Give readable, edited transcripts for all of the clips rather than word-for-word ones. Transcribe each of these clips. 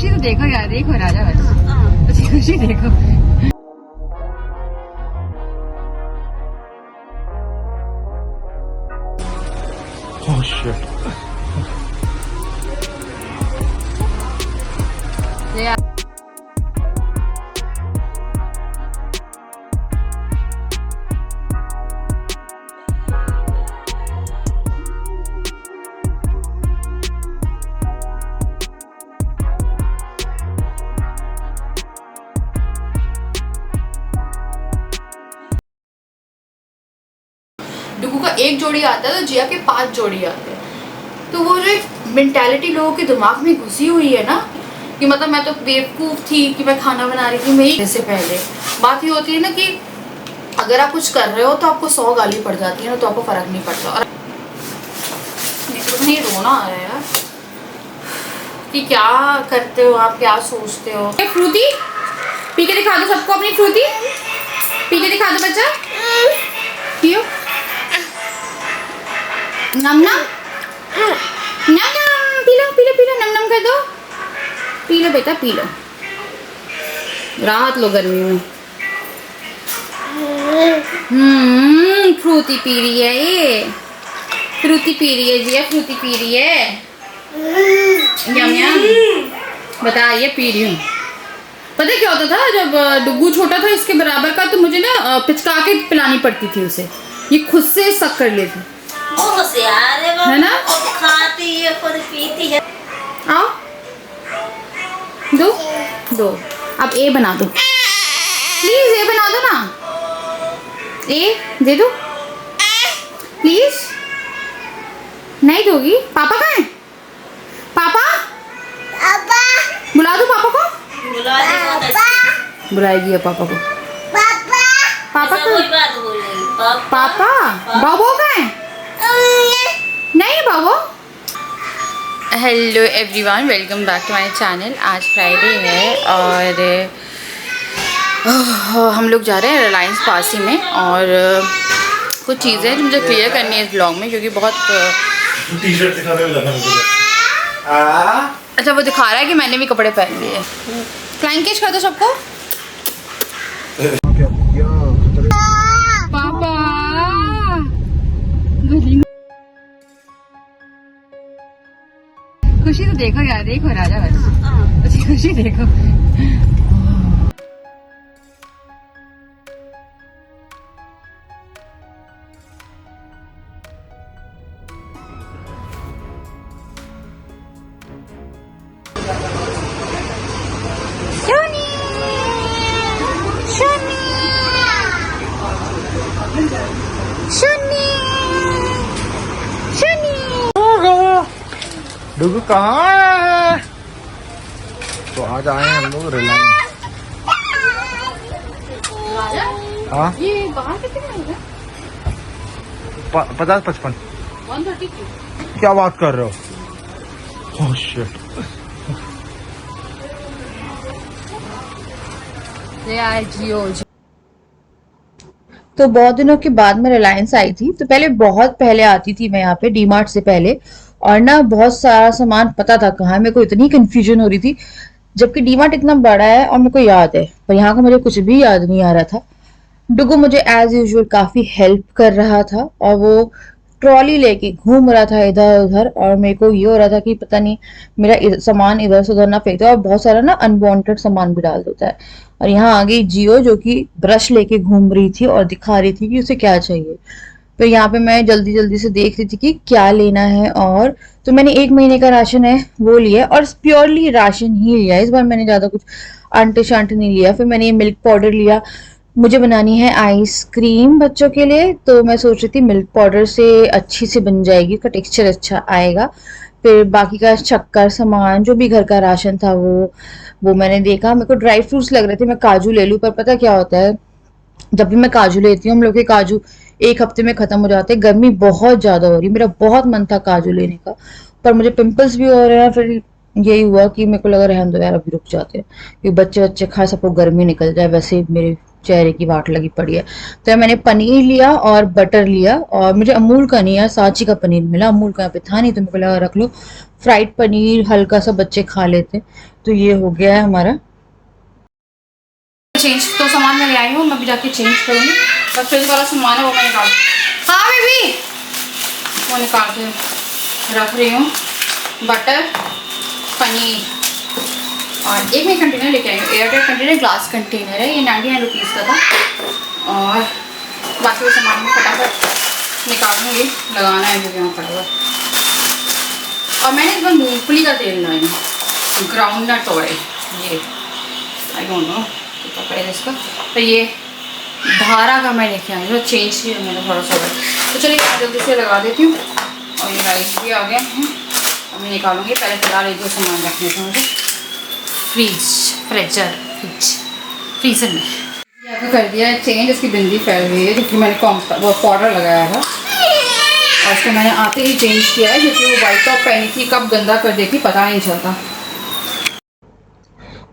खुशी तो देखो यार, देखो राजा बस खुशी देखो। Oh shit. डुगू का एक जोड़ी आता है तो जिया के 5 जोड़ी आते हैं। तो वो जो एक मेंटालिटी लोगों के दिमाग में घुसी हुई है ना कि मतलब मैं तो बेवकूफ़ थी कि मैं खाना बना रही थी मेरी से पहले। बात ये होती है ना कि अगर आप कुछ कर रहे हो तो आपको 100 गाली पड़ जाती है ना, तो आपको फ़र्क नहीं पड़ता। और नहीं रोना आ रहा है यार कि क्या करते हो आप, क्या सोचते हो। फ्रूटी पी के दिखा दो सबको, अपनी फ्रूटी पी के दिखा दो बच्चा, पियो। नम नम नम नम, P low P low P low, नम नम कर दो, पी लो बेटा पी लो, राहत लो गर्मी में। फ्रूटी पी रही है ये, फ्रूटी पी रही है जिया, फ्रूटी पी रही है। यम यम बता, ये पी रही हूँ। पता क्या होता था जब डुगू छोटा था इसके बराबर का, तो मुझे ना पिचका के पिलानी पड़ती थी उसे, ये खुद से शक कर लेती है ना। खाती है खुद पीती है। आओ दो दो, अब ए बना दो प्लीज, ए बना दो ना, ए दे दो प्लीज। नहीं दोगी? पापा कहाँ है? पापा पापा बुला दो पापा को, पापा बुलाएगी पापा को। पापा पापा को कोई बात बोलेगी। पापा बाबू कहाँ है? नहीं बाबू। Hello everyone, welcome back to my channel. आज फ्राइडे है और हम लोग जा रहे हैं रिलायंस पासी में, और कुछ चीज़ें जो मुझे क्लियर करनी है इस ब्लॉग में, क्योंकि बहुत टी-शर्ट दिखाने में लगा मुझे। अच्छा वो दिखा रहा है कि मैंने भी कपड़े पहन लिए। फ्लाइंग किस कर दो सबको। पापा खुशी तो देखो यार, देखो राजा बस खुशी देखो। डुगू कहाँ है? तो आज आए हैं हम लोग रिलायंस। हाँ ये बाहर कितने में है? 50-55। 132। क्या बात कर रहे हो? Oh shit. तो बहुत दिनों के बाद मैं रिलायंस आई थी। तो पहले बहुत पहले आती थी मैं यहाँ पे डीमार्ट से पहले, और ना बहुत सारा सामान पता था कहाँ है। मेरे को इतनी कंफ्यूजन हो रही थी, जबकि डीमार्ट इतना बड़ा है और मेरे को याद है, पर यहाँ का मुझे कुछ भी याद नहीं आ रहा था। डुगू मुझे एज यूजुअल काफी हेल्प कर रहा था, और वो ट्रॉली लेके घूम रहा था इधर उधर, और मेरे को ये हो रहा था कि पता नहीं मेरा सामान इधर से उधर ना फेंकता है, और बहुत सारा ना अनवांटेड सामान भी डाल देता है। और यहाँ आ गई जियो, जो कि ब्रश लेके घूम रही थी और दिखा रही थी कि उसे क्या चाहिए। तो यहाँ पे मैं जल्दी जल्दी से देख रही थी कि क्या लेना है, और तो मैंने 1 महीने का राशन है वो लिया, और प्योरली राशन ही लिया इस बार। मैंने ज्यादा कुछ आंटे शांटे नहीं लिया। फिर मैंने ये मिल्क पाउडर लिया, मुझे बनानी है आइसक्रीम बच्चों के लिए, तो मैं सोच रही थी मिल्क पाउडर से अच्छी से बन जाएगी, उसका टेक्सचर अच्छा आएगा। फिर बाकी का शक्कर सामान जो भी घर का राशन था वो मैंने देखा। मेरे को ड्राई फ्रूट्स लग रहे थे मैं काजू ले लूं, पर पता क्या होता है, जब भी मैं काजू लेती हूँ हम लोग के काजू 1 हफ्ते में खत्म हो जाते हैं। गर्मी बहुत ज्यादा हो रही है, मेरा बहुत मन था काजू लेने का, पर मुझे पिंपल्स भी हो रहे हैं। फिर यही हुआ कि मेरे को लगा रहने दो यार, अभी रुक जाते हैं, क्योंकि बच्चे खा सबको गर्मी निकल जाए, वैसे मेरे चेहरे की वाट लगी पड़ी है। तो मैंने पनीर लिया और बटर लिया, और मुझे अमूल का नहीं है, सांची का पनीर मिला, अमूल का यहाँ पे था नहीं, तो मेरे को लगा रख लो। फ्राइड पनीर हल्का सा बच्चे खा लेते, तो ये हो गया है हमारा चेंज। तो सामान मैं ले आई हूँ, मैं भी जाके चेंज करूँगी। बस फ्रिज वाला सामान है वो मैं निकाल, हाँ बेबी वो निकाल के रख रही हूँ। बटर, पनीर और एक मैं कंटेनर लेके आई हूँ, एयरटाइट कंटेनर, ग्लास कंटेनर है, ये 99 रुपीज़ का था। और बाकी वो सामान में फटाफट निकालूंगी, लगाना है मुझे यहाँ फटाफट। और मैंने इस बार मूँगफली का तेल लाई हूँ, ग्राउंड नट ऑयल, ये आई डोंट नो कितना पड़ेगा इसका, तो ये धारा का मैं लेके आई हूँ, चेंज किया मैंने थोड़ा सा। तो चलिए जल्दी से लगा देती हूँ। और ये राइस भी आ गए हैं, अब मैं निकालूंगी। पहले फिलहाल एक दो सामान रखने थे मुझे फ्रीजर में। यहाँ पे कर दिया है चेंज, इसकी बिंदी फैल गई है क्योंकि मैंने वो पाउडर लगाया था और उसको मैंने आते ही चेंज किया है क्योंकि वो वाइट टॉप पहनी थी, कब गंदा कर देती पता नहीं चलता।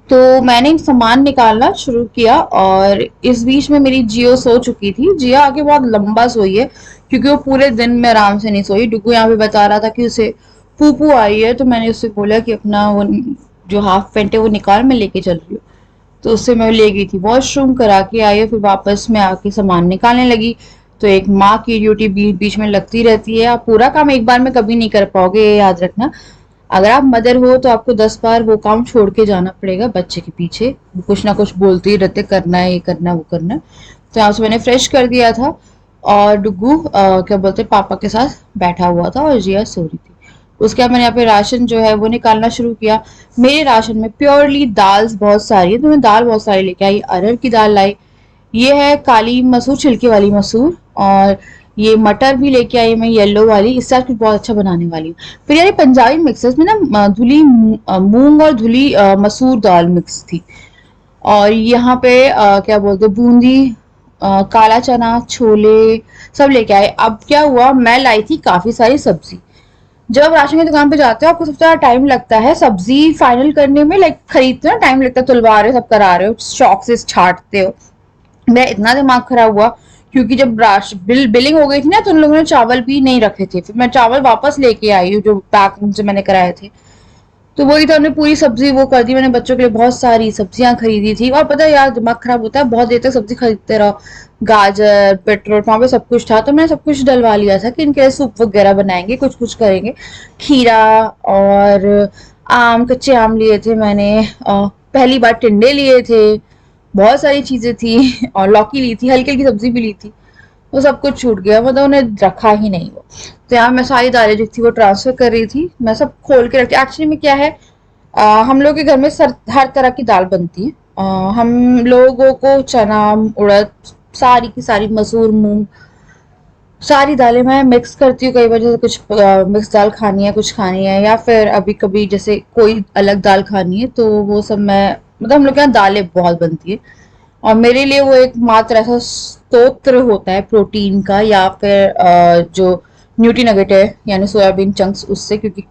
तो मैंने सामान निकालना शुरू किया और इस बीच में मेरी जियो सो चुकी थी। जिया आगे बहुत लंबा सोई है क्योंकि वो पूरे दिन में आराम से नहीं सोई। डुगू यहाँ पे बता रहा था कि उसे पूपू आई है, तो मैंने उससे बोला कि अपना वो जो हाफ पैंट है वो निकाल, मैं लेके चल रही हूँ। तो उससे मैं ले गई थी, वॉशरूम करा के आई है, फिर वापस में आके सामान निकालने लगी। तो एक माँ की ड्यूटी बीच में लगती रहती है, आप पूरा काम एक बार में कभी नहीं कर पाओगे, ये याद रखना। अगर आप मदर हो तो आपको 10 बार वो काम छोड़ के जाना पड़ेगा बच्चे के पीछे, वो कुछ ना कुछ बोलते ही रहते, करना है ये करना वो करना। तो यहाँ से मैंने फ्रेश कर दिया था और डुगू क्या बोलते पापा के साथ बैठा हुआ था और जिया सो रही थी। उसके बाद मैंने यहाँ पे राशन जो है वो निकालना शुरू किया। मेरे राशन में प्योरली दाल्स बहुत सारी है, तो मैं दाल बहुत सारी लेके आई। अरहर की दाल लाई, ये है काली मसूर, छिलके वाली मसूर, और ये मटर भी लेके आई मैं येलो वाली, इससे आज कुछ बहुत अच्छा बनाने वाली हूँ। फिर यार पंजाबी मिक्सेस में ना धुली मूंग और धुली मसूर दाल मिक्स थी। और यहाँ पे क्या बोलते बूंदी, काला चना, छोले सब लेके आए। अब क्या हुआ, मैं लाई थी काफी सारी सब्जी। जब राशन की दुकान पे जाते हो आपको सबसे ज्यादा टाइम लगता है सब्जी फाइनल करने में, लाइक खरीदते हो टाइम लगता है, तुलवा रहे हो, सब करा रहे हो, स्टॉक से छांटते हो। मेरा इतना दिमाग खराब हुआ क्योंकि जब बिलिंग हो गई थी ना, तो उन लोगों ने चावल भी नहीं रखे थे। फिर मैं चावल वापस लेके आई हूँ जो पैक उनसे मैंने कराए थे। तो वही तो हमने पूरी सब्जी वो कर दी। मैंने बच्चों के लिए बहुत सारी सब्जियां खरीदी थी। और पता है यार दिमाग खराब होता है, बहुत देर तक सब्जी खरीदते रहो, गाजर, बीटरूट, वहां पे सब कुछ था, तो मैंने सब कुछ डलवा लिया था कि इनके लिए सूप वगैरह बनाएंगे, कुछ कुछ करेंगे। खीरा और आम, कच्चे आम लिए थे मैंने, पहली बार टिंडे लिए थे, बहुत सारी चीजें थी, और लौकी ली थी, हल्की हल्की सब्जी भी ली थी। वो सब कुछ छूट गया, मतलब उन्हें रखा ही नहीं वो। तो यहाँ मैं सारी दालें जो थी वो ट्रांसफर कर रही थी, मैं सब खोल के रखती। एक्चुअली में क्या है, हम लोग के घर में हर तरह की दाल बनती है। हम लोगों को चना, उड़द, सारी की सारी, मसूर, मूंग, सारी दालें मैं मिक्स करती हूँ। कई बार जैसे कुछ मिक्स दाल खानी है, कुछ खानी है, या फिर अभी कभी जैसे कोई अलग दाल खानी है, तो वो सब मैं, मतलब हम लोग के यहाँ दालें बहुत बनती है। और मेरे लिए वो एक मात्र ऐसा स्तोत्र होता है प्रोटीन का, या फिर जो न्यूट्री नगेट है यानी सोयाबीन चंक्स, उससे। क्योंकि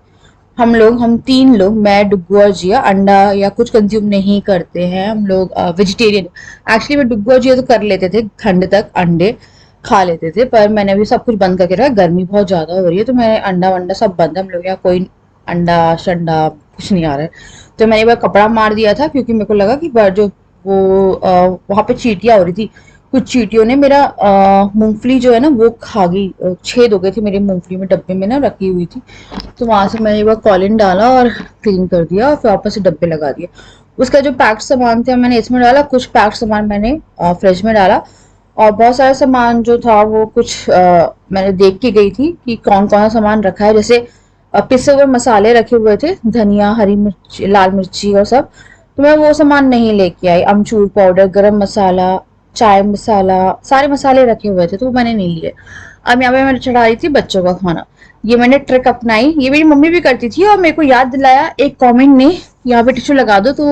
हम 3 लोग, मैं, डुग्गू और जिया, अंडा या कुछ कंज्यूम नहीं करते हैं, हम लोग वेजिटेरियन। एक्चुअली मैं डुग्गू और जिया तो कर लेते थे, ठंड तक अंडे खा लेते थे, पर मैंने अभी सब कुछ बंद करके रखा। गर्मी बहुत ज्यादा हो रही है तो मैं अंडा वंडा सब बंद है, हम लोग यहाँ कोई अंडा शंडा कुछ नहीं आ रहा है। तो मैंने एक बार कपड़ा मार दिया था क्योंकि मेरे को लगा कि जो वो वहां पे चींटियां हो रही थी, कुछ चींटियों ने मेरा मूंगफली जो है ना वो खा गई, छेद हो गए थे मेरे मूंगफली में, डब्बे में ना रखी हुई थी। तो वहां से मैंने एक बार कॉलिन डाला और क्लीन कर दिया और फिर वापस से डब्बे लगा दिए। उसका जो पैक्ड सामान था मैंने इसमें डाला, कुछ पैक्ड सामान मैंने फ्रिज में डाला, और बहुत सारा सामान जो था वो कुछ मैंने देख के गई थी कि कौन कौन सा सामान रखा है। जैसे पिसे हुए मसाले रखे हुए थे, धनिया, हरी मिर्ची, लाल मिर्ची और सब, तो मैं वो सामान नहीं लेके आई। अमचूर पाउडर, गरम मसाला, चाय मसाला, सारे मसाले रखे हुए थे तो वो मैंने नहीं लिए। अब यहाँ पे मैं चढ़ा रही थी बच्चों का खाना। ये मैंने ट्रिक अपनाई, ये मेरी मम्मी भी करती थी, और मेरे को याद दिलाया एक कमेंट ने, यहाँ पे टिश्यू लगा दो तो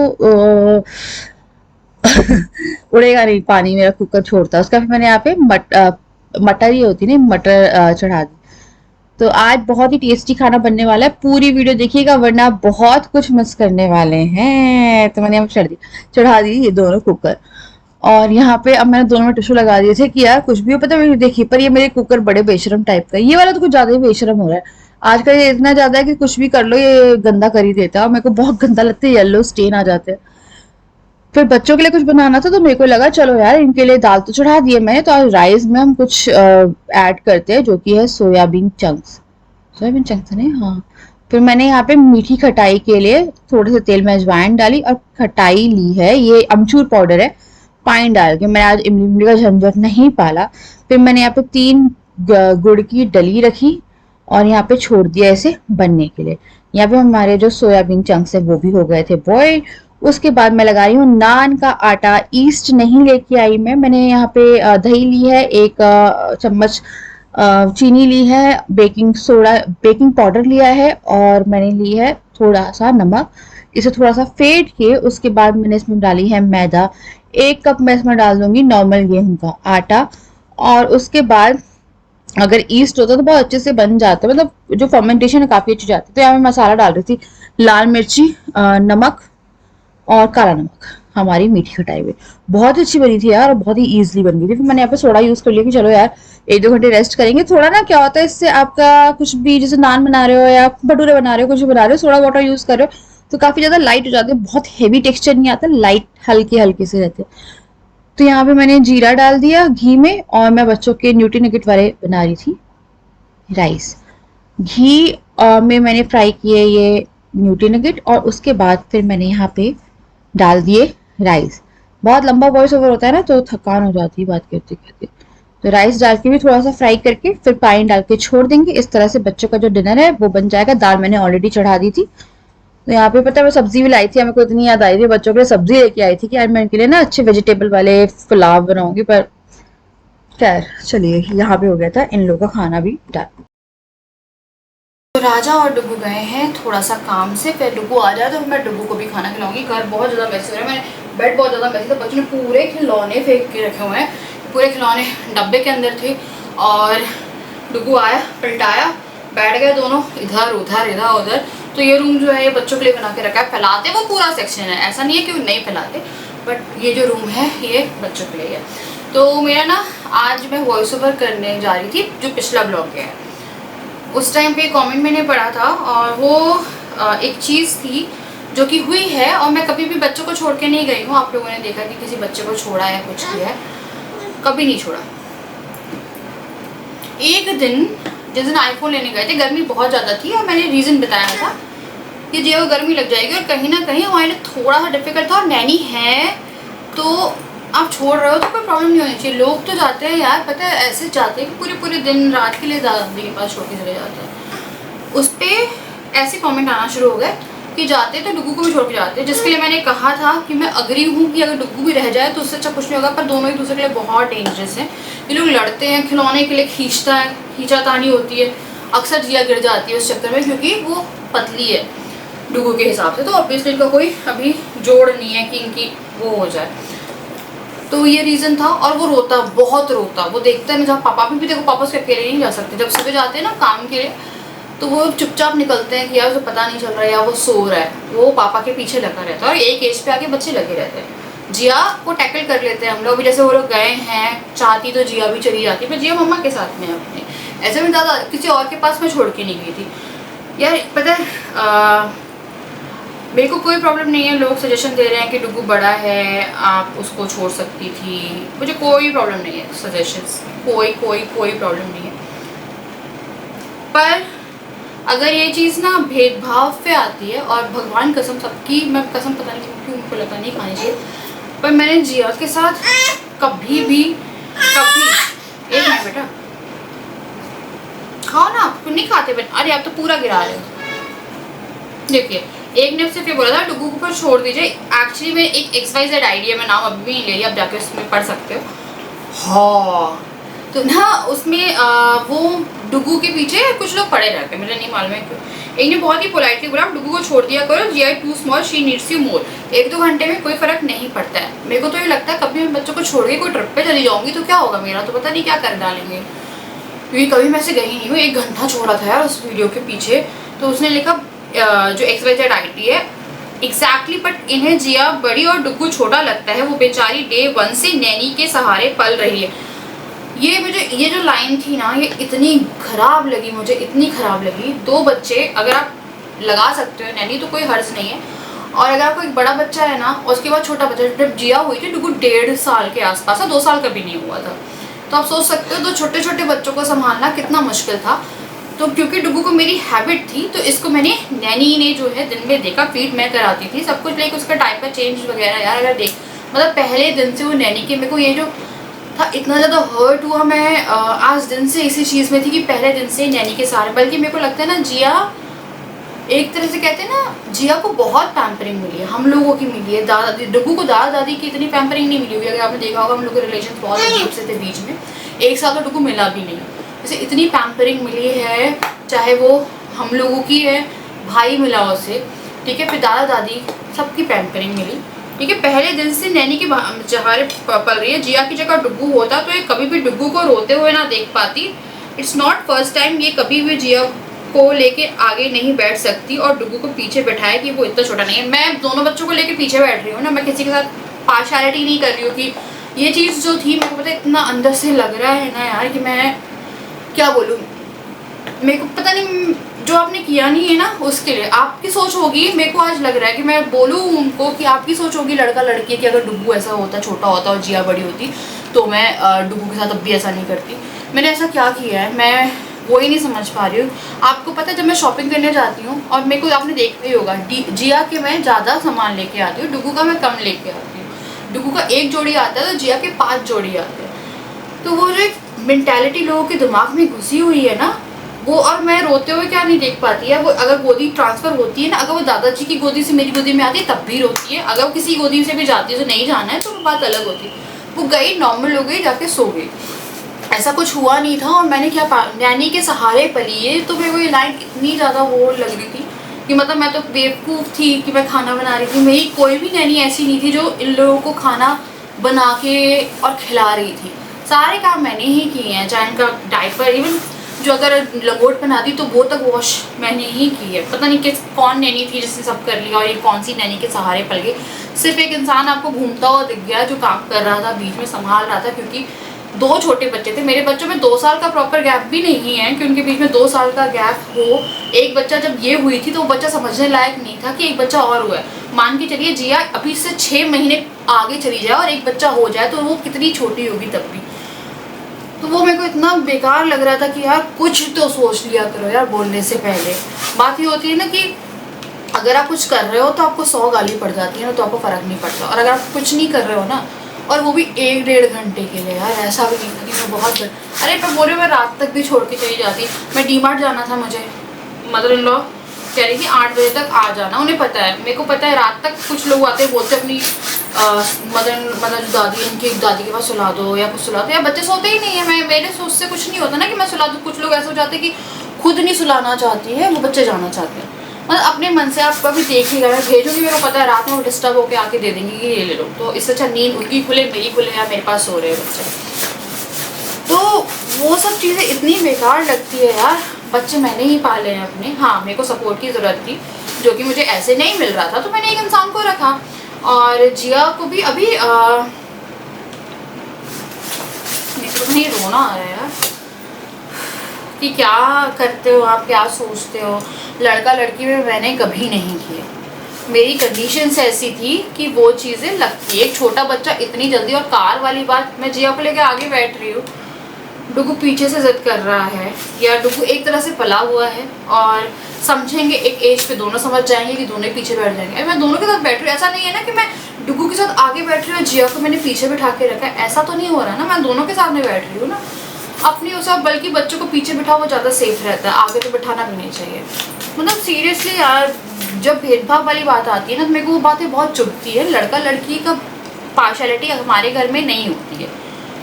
उड़ेगा नहीं पानी, मेरा कुकर छोड़ता। उसका फिर मैंने यहाँ पे मटर ही होती नहीं, मटर चढ़ा दी। तो आज बहुत ही टेस्टी खाना बनने वाला है, पूरी वीडियो देखिएगा वरना बहुत कुछ मिस करने वाले हैं। तो मैंने अब चढ़ा दी ये दोनों कुकर, और यहाँ पे अब मैंने दोनों में टिश्यू लगा दिए थे कि यार कुछ भी हो, पता है देखिए, पर ये मेरे कुकर बड़े बेशरम टाइप का, ये वाला तो कुछ ज्यादा ही बेशरम हो रहा है। आजकल ये इतना ज्यादा है कि कुछ भी कर लो ये गंदा कर ही देता है, और मेरे को बहुत गंदा लगता है, येलो स्टेन आ जाते हैं। फिर बच्चों के लिए कुछ बनाना था तो मेरे को लगा चलो यार इनके लिए दाल तो चढ़ा दिए मैंने, तो आज राइस में हम कुछ ऐड करते हैं, जो कि है सोयाबीन चंक्स। सोयाबीन चंक्स नहीं, हाँ। फिर मैंने यहाँ पे मीठी खटाई के लिए थोड़े से तेल में अजवाइन डाली, और खटाई ली है ये अमचूर पाउडर है, पानी डाल के। मैंने आज इमली का झंझट नहीं पाला। फिर मैंने यहाँ पे 3 गुड़ की डली रखी और यहाँ पे छोड़ दिया इसे बनने के लिए। यहाँ पे हमारे जो सोयाबीन चंक्स है वो भी हो गए थे बॉयल। उसके बाद मैं लगा रही हूँ नान का आटा। ईस्ट नहीं लेके आई मैंने यहाँ पे दही ली है, 1 चम्मच चीनी ली है, बेकिंग सोडा बेकिंग पाउडर लिया है, और मैंने ली है थोड़ा सा नमक। इसे थोड़ा सा फेंट के उसके बाद मैंने इसमें डाली है मैदा। 1 कप मैं इसमें डाल दूंगी नॉर्मल गेहूं का आटा। और उसके बाद अगर ईस्ट होता तो बहुत अच्छे से बन जाता, मतलब जो फर्मेंटेशन है काफी अच्छी जाती। तो यहाँ मैं मसाला डाल रही थी, लाल मिर्ची, नमक और काला नमक। हमारी मीठी खटाई हुई बहुत अच्छी बनी थी यार, और बहुत ही इजीली बन गई थी। फिर मैंने यहाँ पे सोडा यूज कर लिया कि चलो यार 1-2 घंटे रेस्ट करेंगे। थोड़ा ना क्या होता है इससे, आपका कुछ भी जैसे नान बना रहे हो या भटूरे बना रहे हो, कुछ भी बना रहे हो, सोडा वाटर यूज कर रहे हो तो काफी ज्यादा लाइट हो जाते हैं, बहुत हेवी टेक्सचर नहीं आता, लाइट हल्के हल्के से रहते हैं। तो यहाँ पे मैंने जीरा डाल दिया घी में, और मैं बच्चों के न्यूट्री नगेट वाले बना रही थी राइस। घी में मैंने फ्राई किए ये न्यूट्री नगेट, और उसके बाद फिर मैंने यहाँ पे डाल दिए राइस। बहुत लंबा वॉइस ओवर होता है ना तो थकान हो जाती है बात करते करते। तो राइस डाल के भी थोड़ा सा फ्राई करके फिर पानी डाल के छोड़ देंगे। इस तरह से बच्चों का जो डिनर है वो बन जाएगा। दाल मैंने ऑलरेडी चढ़ा दी थी। तो यहाँ पे पता है मैं सब्जी भी लाई थी, मेरे को इतनी याद आई थी, बच्चों के लिए सब्जी लेके आई थी कि यार मैं इनके लिए ना अच्छे वेजिटेबल वाले पुलाव बनाऊंगी। पर खैर चलिए, यहाँ पे हो गया था इन लोगों का खाना भी डन। तो राजा और डुगू गए हैं थोड़ा सा काम से, फिर डुगू आ जाए तो मैं डुगू को भी खाना खिलाऊंगी। घर बहुत ज़्यादा मैसी हो रहा है, मैंने बेड बहुत ज़्यादा मैसी था, बच्चों ने पूरे खिलौने फेंक के रखे हुए हैं, पूरे खिलौने डब्बे के अंदर थे। और डुगू आया, पलटाया, बैठ गए दोनों इधर उधर इधर उधर। तो ये रूम जो है ये बच्चों के लिए बना के रखा है, फैलाते वो पूरा सेक्शन है, ऐसा नहीं है कि वो नहीं फैलाते, बट ये जो रूम है ये बच्चों के लिए है। तो मेरा ना आज मैं वॉइस ओवर करने जा रही थी जो पिछला ब्लॉग है, उस टाइम पे कमेंट मैंने पढ़ा था, और वो एक चीज़ थी जो कि हुई है, और मैं कभी भी बच्चों को छोड़ के नहीं गई हूँ। आप लोगों ने देखा कि किसी बच्चे को छोड़ा है, कुछ किया है, कभी नहीं छोड़ा। एक दिन जिस दिन आईफोन लेने गए थे, गर्मी बहुत ज़्यादा थी, और मैंने रीज़न बताया था कि जिया को गर्मी लग जाएगी, और कहीं ना कहीं हमारे लिए थोड़ा सा डिफिकल्ट था। और नैनी है तो आप छोड़ रहे हो तो कोई प्रॉब्लम नहीं होनी चाहिए। लोग तो जाते हैं यार, पता है ऐसे जाते हैं कि पूरे पूरे दिन रात के लिए दादी के पास छोड़ के चले जाते हैं। उस पर ऐसे कमेंट आना शुरू हो गए कि जाते तो डुगू को भी छोड़ के जाते हैं, जिसके लिए मैंने कहा था कि मैं अग्री हूँ कि अगर डुगू भी रह जाए तो उससे अच्छा कुछ नहीं होगा, पर दोनों एक दूसरे के लिए बहुत डेंजरस हैं। ये लोग लड़ते हैं, खिलौने के लिए खींचातानी होती है, अक्सर जिया गिर जाती है उस चक्कर में, क्योंकि वो पतली है डुगू के हिसाब से, तो ऑब्वियसली इनका कोई अभी जोड़ नहीं है कि इनकी वो हो जाए। तो ये रीज़न था। और वो रोता, बहुत रोता, वो देखता है मैं जब पापा भी देखो, पापा उसके अकेले नहीं जा सकते, जब सुबह जाते हैं ना काम के लिए तो वो चुपचाप निकलते हैं कि यार उसे पता नहीं चल रहा है या वो सो रहा है, वो पापा के पीछे लगा रहता है। और एक एज पे आके बच्चे लगे रहते हैं। जिया को टैकल कर लेते हैं हम लोग भी, जैसे वो लोग गए हैं, चाहती तो जिया भी चली जाती, पर जिया मम्मा के साथ में अपने, ऐसे में ज़्यादा किसी और के पास मैं छोड़ के नहीं गई थी। यार पता है मेरे को कोई प्रॉब्लम नहीं है, लोग सजेशन दे रहे हैं कि डुगू बड़ा है आप उसको छोड़ सकती थी, मुझे कोई प्रॉब्लम नहीं है सजेशंस, कोई प्रॉब्लम नहीं है। पर अगर ये चीज़ ना भेदभाव पे आती है, और भगवान कसम सबकी मैं कसम पता नहीं क्यों उनको लगा नहीं खानी चाहिए, पर मैंने जिया के साथ कभी एक मिनट बेटा खाओ ना, आप नहीं खाते बेटा, अरे आप तो पूरा गिरा रहे हो। देखिए एक ने सिर्फ ये बोला था डुगू को छोड़ दीजिए। एक्चुअली मैं एक XYZ आइडिया में नाम अभी भी नहीं ले रही, आप जाके उसमें पढ़ सकते हो। हाँ तो ना उसमें वो डुगू के पीछे कुछ लोग पड़े रहते हैं, मुझे नहीं मालूम है क्यों। एक ने बहुत ही पोलाइटली बोला डुगू को छोड़ दिया करो, Jiya too small, she needs you more. 1-2 घंटे में कोई फर्क नहीं पड़ता है। मेरे को तो ये लगता है कभी मैं बच्चों को छोड़ के कोई ट्रिप पे चली जाऊंगी तो क्या होगा, मेरा तो पता नहीं क्या कर डालेंगे, क्योंकि कभी मैं से गई नहीं हूँ। 1 घंटा छोड़ा था यार उस वीडियो के पीछे। तो उसने लिखा जो XYZ आईडी है एग्जैक्टली, बट इन्हें जिया बड़ी और डुगू छोटा लगता है, वो बेचारी डे 1 से नैनी के सहारे पल रही है। ये जो लाइन थी ना, ये इतनी खराब लगी मुझे, इतनी खराब लगी। 2 बच्चे अगर आप लगा सकते हो नैनी तो कोई हर्ज नहीं है, और अगर आपको एक बड़ा बच्चा है ना और उसके बाद छोटा बच्चा, जब जिया हुई थी डुगू 1.5 साल के आसपास था, 2 साल का भी नहीं हुआ था, तो आप सोच सकते हो 2 छोटे छोटे बच्चों को संभालना कितना मुश्किल था। तो क्योंकि डुगू को मेरी हैबिट थी तो इसको मैंने नैनी ने जो है दिन में देखा, फीड मैं कराती थी सब कुछ, लेकिन उसका डायपर चेंज वगैरह यार अगर देख, मतलब पहले दिन से वो नैनी के, मेरे को ये जो था इतना ज़्यादा हर्ट हुआ, मैं आज दिन से इसी चीज़ में थी कि पहले दिन से नैनी के सारे, बल्कि मेरे को लगता है ना जिया एक तरह से कहते हैं ना, जिया को बहुत पैम्परिंग मिली है, हम लोगों की मिली है। दादा डुगू को दादा दादी की इतनी पैम्परिंग नहीं मिली हुई। अगर आपने देखा होगा हम लोग के रिलेशन बहुत अजीब से थे बीच में, 1 साल तो डुगू मिला भी नहीं, जैसे इतनी पैम्परिंग मिली है, चाहे वो हम लोगों की है, भाई मिला उसे, ठीक है, फिर दादा दादी सबकी पैम्परिंग मिली, ठीक है। पहले दिन से नैनी की जगह पल रही है। जिया की जगह डुगू होता तो ये कभी भी डुगू को रोते हुए ना देख पाती। इट्स नॉट फर्स्ट टाइम ये कभी भी जिया को लेके आगे नहीं बैठ सकती और डुगू को पीछे बैठाए कि वो इतना छोटा नहीं है। मैं दोनों बच्चों को लेके पीछे बैठ रही हूँ ना, मैं किसी के साथ पार्शियलिटी नहीं कर रही हूँ कि ये चीज़ जो थी मेरे को पता है इतना अंदर से लग रहा है ना यार कि मैं क्या बोलूँ, मेरे को पता नहीं, जो आपने किया नहीं है ना उसके लिए आपकी सोच होगी। मेरे को आज लग रहा है कि मैं बोलूँ उनको कि आपकी सोच होगी लड़का लड़की कि अगर डुगू ऐसा होता, छोटा होता और जिया बड़ी होती तो मैं डुगू के साथ अब भी ऐसा नहीं करती। मैंने ऐसा क्या किया है मैं वो ही नहीं समझ पा रही हूँ। आपको पता है जब मैं शॉपिंग करने जाती हूँ और मेरे को आपने देखा ही होगा, जिया के मैं ज़्यादा सामान लेके आती हूँ, डुगू का मैं कम लेके आती हूँ। डुगू का 1 जोड़ी आता है तो जिया के 5 जोड़ी आते हैं। तो वो जो एक मेंटालिटी लोगों के दिमाग में घुसी हुई है ना वो, और मैं रोते हुए क्या नहीं देख पाती है। वो अगर गोदी ट्रांसफ़र होती है ना, अगर वो दादाजी की गोदी से मेरी गोदी में आती है तब भी रोती है, अगर वो किसी गोदी से भी जाती है तो नहीं जाना है तो बात अलग होती। वो गई नॉर्मल हो गई, जाके सो गई, ऐसा कुछ हुआ नहीं था। और मैंने क्या नैनी के सहारे पली है, तो मेरे को ये लाइन इतनी ज़्यादा वो लग रही थी कि मतलब मैं तो बेवकूफ़ थी कि मैं खाना बना रही थी। मेरी कोई भी नैनी ऐसी नहीं थी जो इन लोगों को खाना बना के और खिला रही थी। सारे काम मैंने ही किए हैं, चाहे इनका डायपर, इवन जो अगर लंगोट बनाती तो वो तक वॉश मैंने ही की है। पता नहीं किस कौन नैनी थी जिसने सब कर लिया और ये कौन सी नैनी के सहारे पल गई। सिर्फ एक इंसान आपको घूमता हुआ दिख गया जो काम कर रहा था, बीच में संभाल रहा था, क्योंकि 2 छोटे बच्चे थे। मेरे बच्चों में 2 साल का प्रॉपर गैप भी नहीं है कि उनके बीच में 2 साल का गैप हो। एक बच्चा जब ये हुई थी तो वो बच्चा समझने लायक नहीं था कि एक बच्चा और हुआ है। मान के चलिए जिया अभी से 6 महीने आगे चली जाए और एक बच्चा हो जाए तो वो कितनी छोटी होगी तब भी। तो वो मेरे को इतना बेकार लग रहा था कि यार कुछ तो सोच लिया करो यार बोलने से पहले। बात ये होती है ना कि अगर आप कुछ कर रहे हो तो आपको 100 गाली पड़ जाती है ना, तो आपको फ़र्क नहीं पड़ता। और अगर आप कुछ नहीं कर रहे हो ना, और वो भी 1-1.5 घंटे के लिए, यार ऐसा भी नहीं था कि मैं बहुत अरे मैं बोल रही हूँ मैं रात तक भी छोड़ के चली जाती। मैं डीमार्ट जाना था, मुझे मदर इन लॉ कह रही थी 8 बजे तक आ जाना। उन्हें पता है, मेरे को पता है रात तक कुछ लोग आते बोलते अपनी मदर जो दादी इनकी दादी के पास सुला दो या कुछ सुला दो, या बच्चे सोते ही नहीं है। मेरे सोच से कुछ नहीं होता ना कि मैं सुला दूँ। कुछ लोग ऐसे हो जाते हैं कि खुद नहीं सुलाना चाहती है, वो बच्चे जाना चाहते हैं। मतलब अपने मन से आप कभी देखिएगा, मैं भेजूँगी, मेरे को पता है रात में वो डिस्टर्ब होकर आके दे देंगे कि ये ले लो। तो इससे अच्छा नींद उनकी खुले मेरी खुले, या मेरे पास सो रहे हैं बच्चे। तो वो सब चीज़ें इतनी बेकार लगती है यार। बच्चे मैंने ही पाले हैं अपने। हाँ मेरे को सपोर्ट की ज़रूरत थी जो कि मुझे ऐसे नहीं मिल रहा था, तो मैंने एक इंसान को रखा। और जिया को भी अभी मेरे को नहीं रोना आ रहा है यार कि क्या करते हो आप, क्या सोचते हो। लड़का लड़की में मैंने कभी नहीं किए। मेरी कंडीशंस ऐसी थी कि वो चीज़ें लगती है। एक छोटा बच्चा इतनी जल्दी, और कार वाली बात, मैं जिया को लेकर आगे बैठ रही हूँ, डुगू पीछे से जिद कर रहा है, या डुगू एक तरह से पला हुआ है और समझेंगे एक एज पे दोनों समझ जाएंगे कि दोनों पीछे बैठ जाएंगे। मैं दोनों के साथ बैठ रही हूँ, ऐसा नहीं है ना कि मैं डुगू के साथ आगे बैठ रही हूँ, जिया को मैंने पीछे बिठा के रखा है, ऐसा तो नहीं हो रहा ना। मैं दोनों के सामने बैठ रही हूँ ना अपनी उस, बल्कि बच्चों को पीछे बिठाओ वो ज़्यादा सेफ रहता है, आगे तो बिठाना भी नहीं चाहिए। मतलब सीरियसली यार, जब भेदभाव वाली बात आती है ना तो मेरे को वो बातें बहुत चुभती है। लड़का लड़की का पार्शियलिटी हमारे घर में नहीं होती है,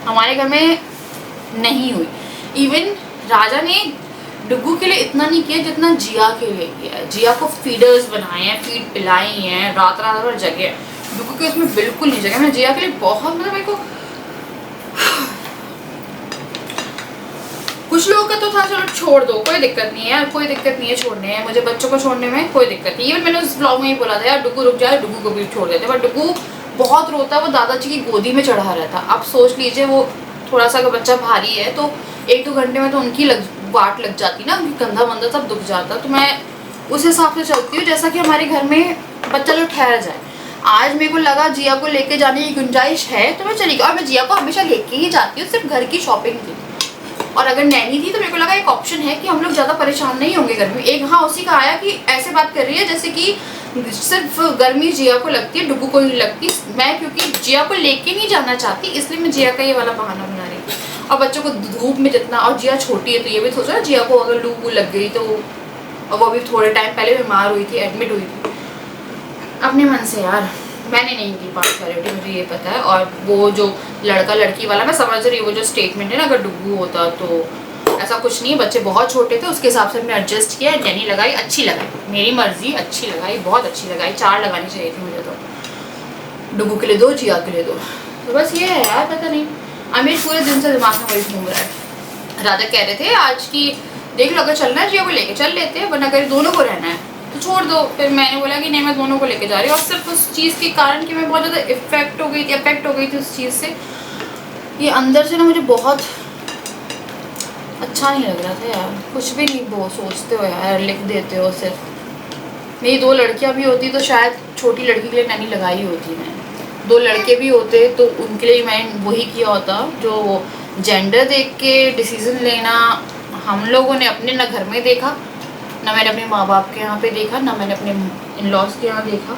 हमारे घर में नहीं हुई। इवन राजा ने डुगू के लिए इतना नहीं किया जितना जिया के लिए किया है। जिया को फीडर्स बनाए हैं, फीड पिलाई हैं, रात रात भर जगह। डुगू के उसमें बिल्कुल नहीं जगह। मैं जिया के लिए बहुत, मतलब मेरे को कुछ लोगों का तो था चलो छोड़ दो, कोई दिक्कत नहीं है यार, कोई दिक्कत नहीं है छोड़ने हैं, मुझे बच्चों को छोड़ने में कोई दिक्कत नहीं। इवन मैंने उस ब्लॉग में ही बोला था यार डुगू रुक जाए, डुगू को भी छोड़ देते, बट डुगू बहुत रोता, वो दादाजी की गोदी में चढ़ा रहता। आप सोच लीजिए वो थोड़ा सा अगर बच्चा भारी है तो 1-2 घंटे में तो उनकी वाट लग जाती ना, उनकी कंधा वंधा सब दुख जाता। तो मैं उस हिसाब से चलती हूँ जैसा कि हमारे घर में बच्चा लोग ठहर जाए। आज मेरे को लगा जिया को लेके जाने की गुंजाइश है तो मैं चली गई, और मैं जिया को हमेशा लेके ही जाती हूँ सिर्फ घर की शॉपिंग के लिए। और अगर नैनी थी तो मेरे को लगा एक ऑप्शन है कि हम लोग ज़्यादा परेशान नहीं होंगे गर्मी में। एक हाँ उसी का आया कि ऐसे बात कर रही है जैसे कि सिर्फ गर्मी जिया को लगती है, डुगू को नहीं लगती। मैं क्योंकि जिया को लेके नहीं जाना चाहती इसलिए मैं जिया का ये वाला बहाना बना रही हूँ। और बच्चों को धूप में जितना, और जिया छोटी है तो ये भी सोचो ना जिया को अगर लू लग गई तो, और वो अभी थोड़े टाइम पहले बीमार हुई थी, एडमिट हुई थी। अपने मन से यार मैंने नहीं की बात प्रायोरिटी, मुझे ये पता है। और वो जो लड़का लड़की वाला मैं समझ रही हूँ, वो जो स्टेटमेंट है ना, अगर डुगू होता तो ऐसा कुछ नहीं है, बच्चे बहुत छोटे थे उसके हिसाब से हमने एडजस्ट किया। नैनी लगाई, अच्छी लगाई, मेरी मर्जी, अच्छी लगाई, बहुत अच्छी लगाई। 4 लगानी चाहिए थी मुझे तो, डुगू के लिए 2, जिया के लिए 2। तो बस ये है यार, पता नहीं अमीर पूरे दिन से दिमाग में वही घूम रहा है। राजा कह रहे थे आज की देख लो अगर चलना है जिया को लेके चल लेते हैं, वरना अगर दोनों को रहना है तो छोड़ दो। फिर मैंने बोला कि नहीं मैं दोनों को लेके जा रही हूँ, और सिर्फ उस चीज़ के कारण कि मैं बहुत ज़्यादा अफेक्ट हो गई थी उस चीज़ से। ये अंदर से ना मुझे बहुत अच्छा नहीं लग रहा था यार, कुछ भी नहीं वो सोचते हो यार, लिख देते हो सिर्फ। मेरी 2 लड़कियां भी होती तो शायद छोटी लड़की के लिए नैनी लगाई होती, मैं 2 लड़के भी होते तो उनके लिए मैं वही किया होता। जो जेंडर देख के डिसीज़न लेना हम लोगों ने अपने ना घर में देखा, ना मैंने अपने माँ बाप के यहाँ पे देखा, ना मैंने अपने इन-लॉज के यहाँ देखा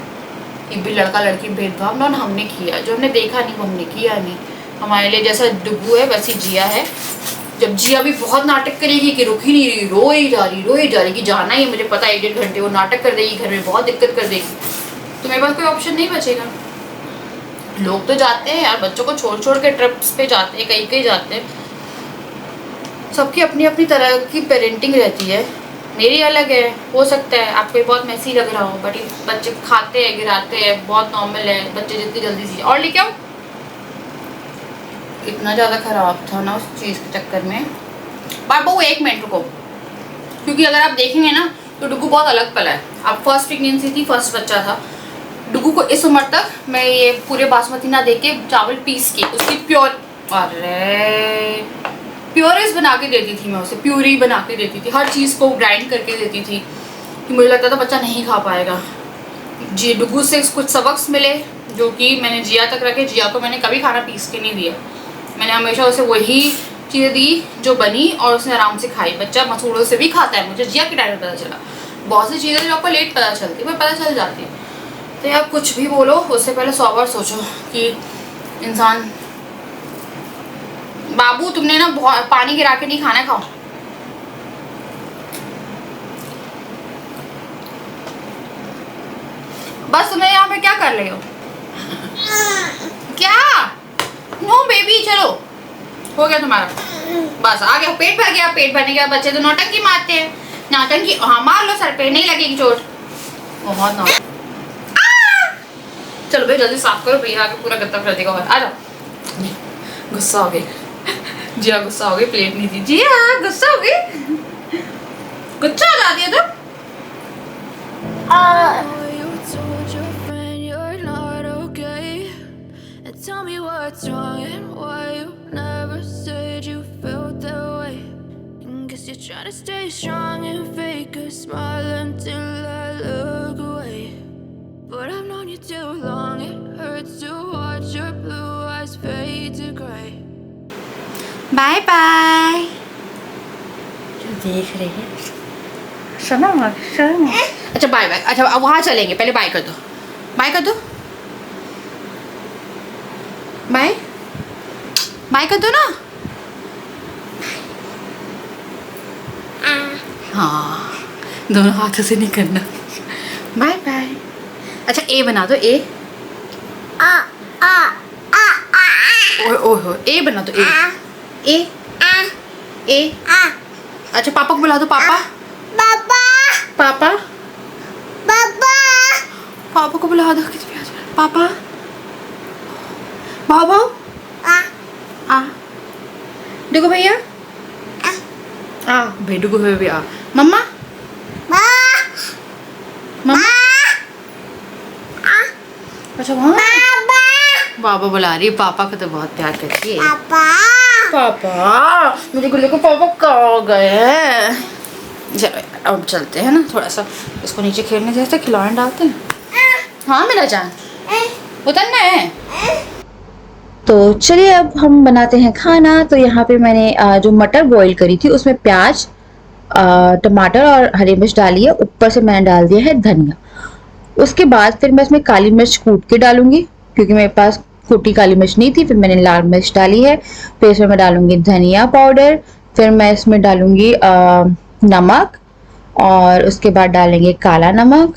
कि भी लड़का लड़की भेदभाव ना हमने किया। जो हमने देखा नहीं वो हमने किया नहीं। हमारे लिए जैसा डुगू है वैसी जिया है। जब जिया भी बहुत नाटक करेगी कि रुक ही नहीं रही, रोए ही जा रही कि जाना ही मुझे पता है 1-1.5 घंटे, वो नाटक कर देगी, घर में बहुत दिक्कत कर देगी, तो मेरे पास कोई ऑप्शन नहीं बचेगा। लोग तो जाते हैं यार, बच्चों को छोड़ के ट्रिप्स पे जाते हैं, कहीं जाते हैं। सबकी अपनी अपनी तरह की पेरेंटिंग रहती है, मेरी अलग है। हो सकता है आपको बहुत मैसी लग रहा हो, बट बच्चे खाते हैं गिराते हैं, बहुत नॉर्मल है। बच्चे जितनी जल्दी से और लेके आओ, इतना ज़्यादा ख़राब था ना उस चीज़ के चक्कर में। बट वो 1 मिनट रुको, क्योंकि अगर आप देखेंगे ना तो डुगू बहुत अलग पला है। अब फर्स्ट प्रेगनेंसी थी, फर्स्ट बच्चा था डुगू को। इस उम्र तक मैं ये पूरे बासमती ना दे के चावल पीस के उसकी प्योरेस बना के देती थी, मैं उसे प्यूरी बना के देती थी, हर चीज़ को ग्राइंड करके देती थी कि मुझे लगता था बच्चा नहीं खा पाएगा। जी डुगू से कुछ सबक मिले जो कि मैंने जिया तक रखे। जिया को मैंने कभी खाना पीस के नहीं दिया, मैंने हमेशा उसे वही चीज़ें दी जो बनी और उसने आराम से खाई। बच्चा मसूड़ों से भी खाता है, मुझे जिया के टाइम में पता चला। बहुत सी चीज़ें जो आपको लेट पता चलती है, पता चल जाती है। तो यार कुछ भी बोलो उससे पहले 100 बार सोचो कि इंसान। बाबू तुमने ना बहुत पानी गिरा के नहीं खाना, खाओ। बस तुम्हें यहाँ पे क्या कर रहे हो? क्या? नो बेबी, चलो हो गया तुम्हारा, बस आ गया, पेट भर गया। पेट भरने के बाद बच्चे तो नौटंकी मारते हैं, नौटंकी। हाँ मार लो सर पे, नहीं लगेगी चोट। बहुत नौटंकी। चलो भाई जल्दी साफ करो, भैया आके पूरा गत्ता कर देगा। आ जाओ, गुस्सा हो गई जिया, गुस्सा हो गई, प्लेट नहीं दी जिया, गुस्सा हो गई, गुस्सा हो जाती है तो। Tell me what's wrong and why you never said you felt that way. Guess you're trying to stay strong and fake a smile until I look away. But I've known you too long, it hurts to watch your blue eyes fade to gray. Bye bye. देख रहे हैं शर्मा। अच्छा bye bye. अच्छा अब वहाँ चलेंगे, पहले bye कर दो, बाय कर दो, बाय बाय कर दो ना। हाँ दोनों हाथों से नहीं करना। Bye bye. अच्छा ए बना दो, ए ओह ए बना दो, ए ए ए। अच्छा पापा को बुला दो, पापा पापा पापा को बुला दो, पापा बाबा आ देखो भैया आ भाई डुगू भी आ। मम्मा मम्मा। अच्छा वहाँ बाबा बुला रही है, पापा को तो बहुत प्यार करती है। पापा मुझे गुल्लू को पापा कहाँ गए हैं। चलो अब चलते हैं ना, थोड़ा सा इसको नीचे खेलने जैसे खिलौने डालते हैं। हाँ मेरा जान उतरना है। तो चलिए अब हम बनाते हैं खाना। तो यहाँ पे मैंने जो मटर बॉईल करी थी उसमें प्याज, टमाटर और हरी मिर्च डाली है। ऊपर से मैंने डाल दिया है धनिया। उसके बाद फिर मैं इसमें काली मिर्च कूट के डालूंगी, क्योंकि मेरे पास कुटी काली मिर्च नहीं थी। फिर मैंने लाल मिर्च डाली है। फिर इसमें मैं डालूंगी धनिया पाउडर। फिर मैं इसमें डालूंगी नमक, और उसके बाद डालेंगे काला नमक।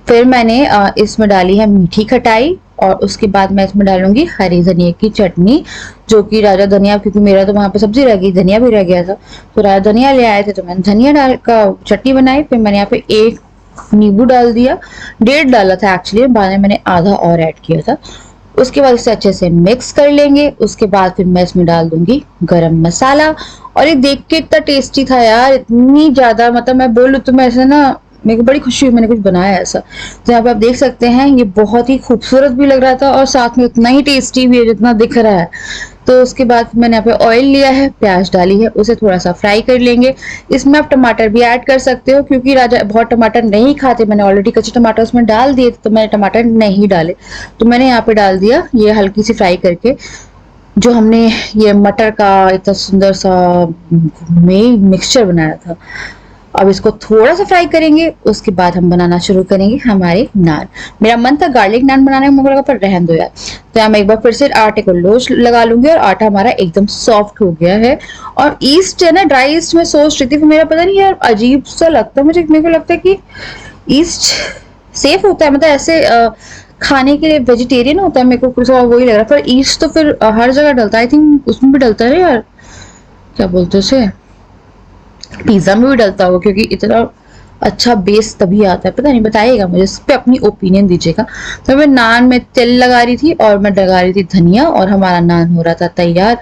फिर मैंने इसमें डाली है मीठी खटाई, और उसके बाद मैं इसमें डालूंगी हरी धनिया की चटनी, जो कि राजा धनिया, क्योंकि मेरा तो वहाँ पे सब्जी रह गई, धनिया भी रह गया था, तो राजा धनिया ले आए थे, तो मैंने धनिया डाल का चटनी बनाई। फिर मैंने यहाँ पे 1 नींबू डाल दिया, 1.5 डाला था एक्चुअली, बाद में मैंने आधा और ऐड किया था। उसके बाद इसे अच्छे से मिक्स कर लेंगे। उसके बाद फिर मैं इसमें डाल दूंगी गरम मसाला। और ये देख के इतना टेस्टी था यार, इतनी ज्यादा, मतलब मैं बोलूँ तो मैं ऐसे ना, मेरे को बड़ी खुशी हुई मैंने कुछ बनाया ऐसा। तो यहाँ पे आप देख सकते हैं ये बहुत ही खूबसूरत भी लग रहा था और साथ में उतना ही टेस्टी भी है जितना दिख रहा है। तो उसके बाद मैंने यहाँ पे ऑयल लिया है, प्याज डाली है, उसे थोड़ा सा फ्राई कर लेंगे। इसमें आप टमाटर भी ऐड कर सकते हो, क्योंकि राजा बहुत टमाटर नहीं खाते, मैंने ऑलरेडी कच्चे टमाटर उसमें डाल दिए थे, तो मैंने टमाटर नहीं डाले। तो मैंने यहाँ पे डाल दिया ये हल्की सी फ्राई करके, जो हमने ये मटर का इतना सुंदर सा मिक्सचर बनाया था। अब इसको थोड़ा सा फ्राई करेंगे। उसके बाद हम बनाना शुरू करेंगे हमारे नान। मेरा मन था गार्लिक नान बनाने का, मुझे लगा पर रहने दो यार। तो यहाँ मैं एक बार फिर से आटे को लोच लगा लूंगी, और आटा हमारा एकदम सॉफ्ट हो गया है। और ईस्ट है ना, ड्राई ईस्ट में सोच रही थी, फिर मेरा पता नहीं यार अजीब सा लगता है मुझे, मेरे को लगता है कि ईस्ट सेफ होता है, मतलब ऐसे खाने के लिए वेजिटेरियन होता है, मेरे को कुछ वही लग रहा है। पर ईस्ट तो फिर हर जगह डलता है, आई थिंक उसमें भी डलता है यार, क्या बोलते उसे, पिज्जा में भी डलता होगा, क्योंकि इतना अच्छा बेस तभी आता है, पता नहीं, बताइएगा मुझे, इस पे अपनी ओपिनियन दीजिएगा। तो मैं नान में तेल लगा रही थी और मैं लगा रही थी धनिया, और हमारा नान हो रहा था तैयार।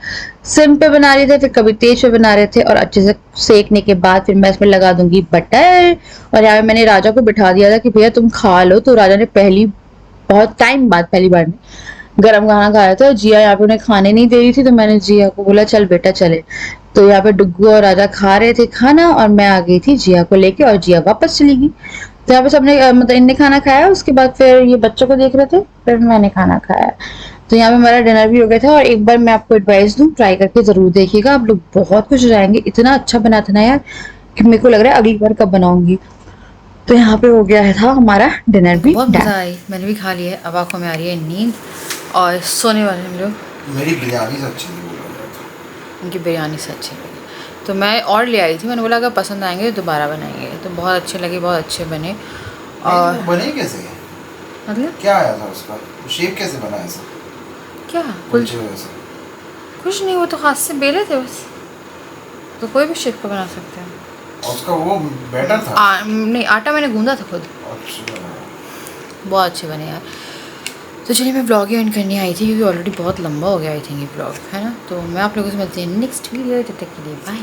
सिम पे बना रहे थे, फिर कभी तेज पे बना रहे थे, और अच्छे से सेकने के बाद फिर मैं इसमें लगा दूंगी बटर। और यहाँ पे मैंने राजा को बिठा दिया था कि भैया तुम खा लो। तो राजा ने बहुत टाइम बाद पहली बार में गरम खाना खाया था। जिया यहाँ पे उन्हें खाने नहीं दे रही थी, तो मैंने जिया को बोला चल बेटा चले। तो यहाँ पे डुग्गू और राजा खा रहे थे खाना, और मैं आ गई थी जिया को लेके, और जिया वापस चली गई। तो यहाँ पे सबने मतलब इनने खाना खाया, उसके बाद फिर ये बच्चों को देख रहे थे, फिर मैंने खाना खाया। तो यहाँ पे हमारा डिनर भी हो गया था। और एक बार मैं आपको एडवाइस दूं, ट्राई करके जरूर देखिएगा, आप लोग बहुत खुश हो जाएंगे। इतना अच्छा बना था ना यार कि मेरे को लग रहा है अगली बार कब बनाऊंगी। तो यहाँ पे हो गया है था हमारा डिनर भी। बहुत मजा आई, मैंने भी खा लिया है। अब आंखों में आ रही है नींद और सोने वाले हम लोग। मेरी बिरयानी से अच्छी थी, उनकी बिरयानी से अच्छी लगी, तो मैं और ले आई थी। मैंने बोला अगर पसंद आएंगे तो दोबारा बनाएंगे। तो बहुत अच्छे लगे, बहुत अच्छे बने। और बने कैसे, मतलब क्या आया था उसका शेप, कैसे बना ऐसा, क्या कुछ नहीं, वो तो हाथ से बेले थे बस, तो कोई भी शेप का बना सकते हैं। और उसका वो बैटर था नहीं, आटा मैंने गूंदा था खुद। अच्छा, बहुत अच्छे बने यार। तो चलिए मैं व्लॉग ही एंड करने आई थी, क्योंकि ऑलरेडी बहुत लंबा हो गया आई थिंक ये व्लॉग, है ना। तो मैं आप लोगों से मिलती हूँ नेक्स्ट वीडियो, तब तक के लिए बाय।